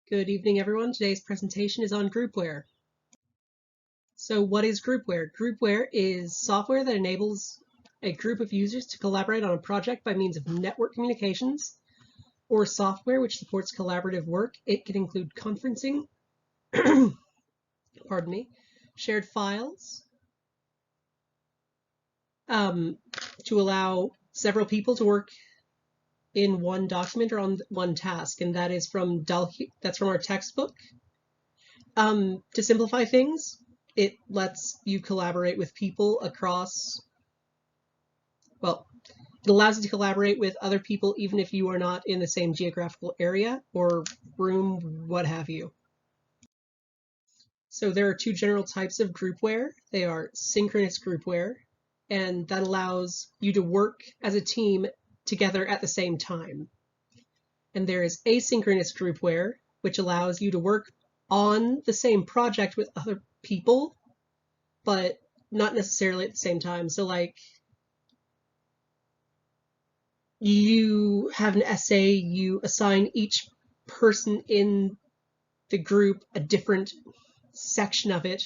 Good evening, everyone. Today's presentation is on groupware. So what is groupware? Groupware is software that enables a group of users to collaborate on a project by means of network communications or software which supports collaborative work. It can include conferencing, pardon me, shared files, to allow several people to work in one document or on one task, and that is from our textbook. To simplify things, it lets you collaborate with people across, it allows you to collaborate with other people even if you are not in the same geographical area or room, what have you. So there are two general types of groupware. They are synchronous groupware, and that allows you to work as a team together at the same time. And there is asynchronous groupware, which allows you to work on the same project with other people, but not necessarily at the same time. So like, you have an essay, you assign each person in the group a different section of it.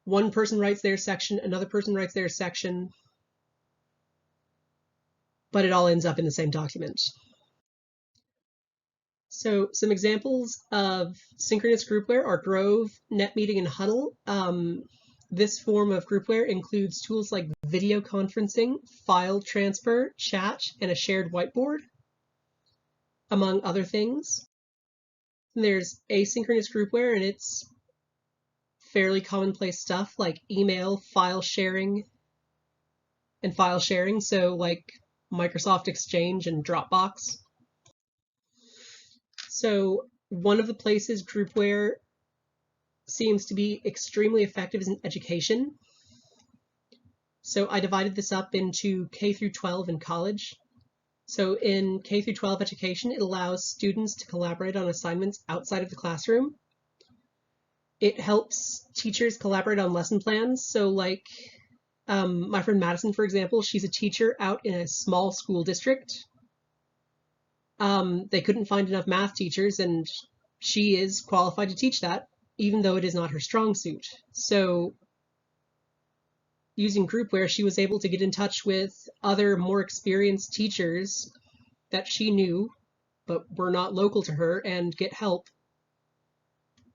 One person writes their section, another person writes their section, but it all ends up in the same document. So some examples of synchronous groupware are Grove, NetMeeting, and Huddle. This form of groupware includes tools like video conferencing, file transfer, chat, and a shared whiteboard, among other things. And there's asynchronous groupware, and it's fairly commonplace stuff like email, file sharing, so like Microsoft Exchange and Dropbox. So one of the places groupware seems to be extremely effective is in education. So I divided this up into K through 12 and college. So in K through 12 education, it allows students to collaborate on assignments outside of the classroom. It helps teachers collaborate on lesson plans. So like my friend Madison, for example, she's a teacher out in a small school district. They couldn't find enough math teachers, and she is qualified to teach that, even though it is not her strong suit. So using groupware, she was able to get in touch with other more experienced teachers that she knew but were not local to her and get help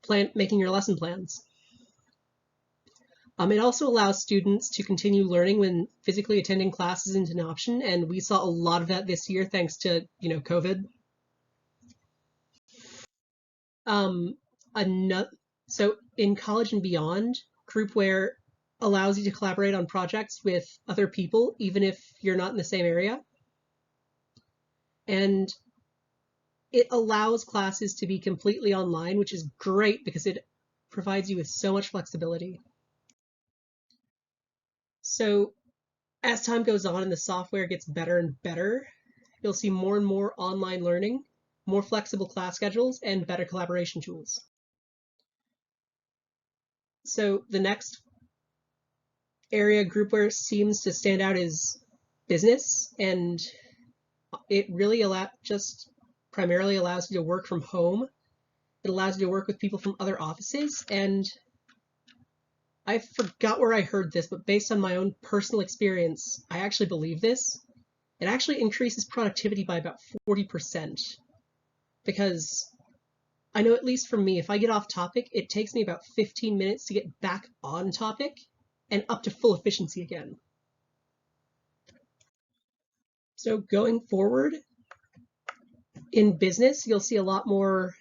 making your lesson plans. It also allows students to continue learning when physically attending classes isn't an option, and we saw a lot of that this year thanks to, COVID. So in college and beyond, groupware allows you to collaborate on projects with other people, even if you're not in the same area. And it allows classes to be completely online, which is great because it provides you with so much flexibility. So as time goes on and the software gets better and better, you'll see more and more online learning, more flexible class schedules, and better collaboration tools. So the next area groupware seems to stand out is business, and it really primarily allows you to work from home. It allows you to work with people from other offices, and I forgot where I heard this, but based on my own personal experience, I actually believe this. It actually increases productivity by about 40%, because I know, at least for me, if I get off topic, it takes me about 15 minutes to get back on topic and up to full efficiency again. So going forward, in business, you'll see a lot more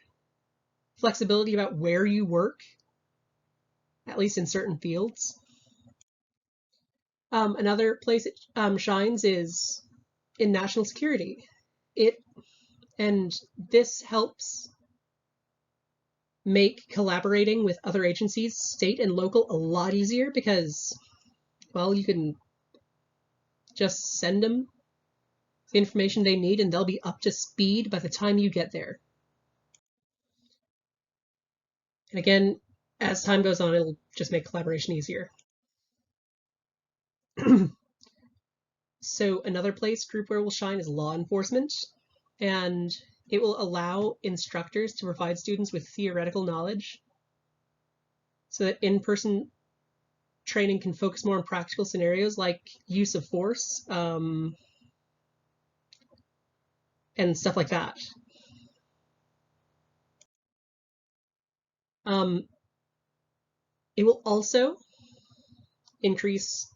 flexibility about where you work, at least in certain fields. Another place it shines is in national security. This helps make collaborating with other agencies, state and local, a lot easier because, you can just send them the information they need and they'll be up to speed by the time you get there. And again, as time goes on, it'll just make collaboration easier. So another place groupware will shine is law enforcement. And It will allow instructors to provide students with theoretical knowledge so that in-person training can focus more on practical scenarios like use of force and stuff like that. It will also increase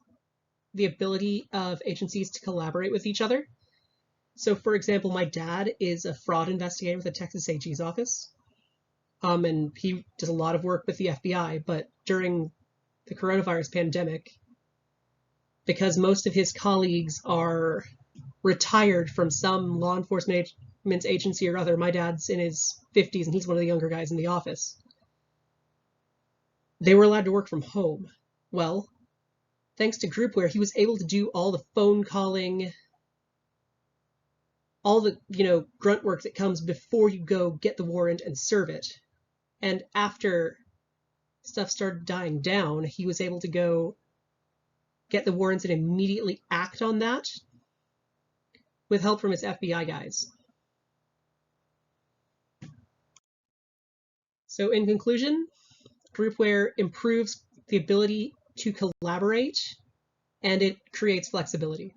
the ability of agencies to collaborate with each other. So, for example, my dad is a fraud investigator with the Texas AG's office, and he does a lot of work with the FBI. But during the coronavirus pandemic, because most of his colleagues are retired from some law enforcement agency or other, my dad's in his 50s and he's one of the younger guys in the office, they were allowed to work from home. Well, thanks to Groupware, he was able to do all the phone calling, all the, grunt work that comes before you go get the warrant and serve it. And after stuff started dying down, he was able to go get the warrants and immediately act on that with help from his FBI guys. So in conclusion, Groupware improves the ability to collaborate and it creates flexibility.